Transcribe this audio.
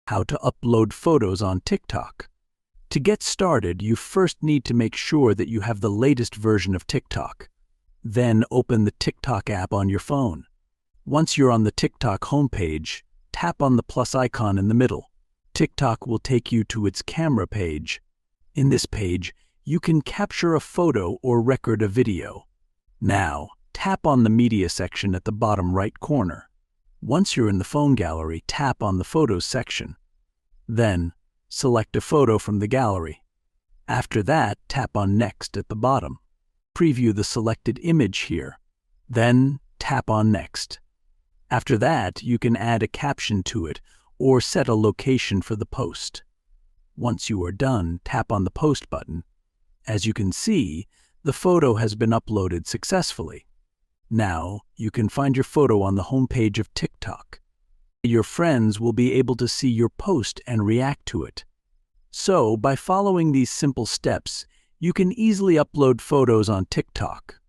How to upload photos on TikTok. To get started, you first need to make sure that you have the latest version of TikTok. Then open the TikTok app on your phone. Once you're on the TikTok homepage, tap on the plus icon in the middle. TikTok will take you to its camera page. In this page, you can capture a photo or record a video. Now, tap on the media section at the bottom right corner. Once you're in the phone gallery, tap on the Photos section. Then, select a photo from the gallery. After that, tap on Next at the bottom. Preview the selected image here. Then, tap on Next. After that, you can add a caption to it or set a location for the post. Once you are done, tap on the Post button. As you can see, the photo has been uploaded successfully. Now, you can find your photo on the homepage of TikTok. Your friends will be able to see your post and react to it. So, by following these simple steps, you can easily upload photos on TikTok.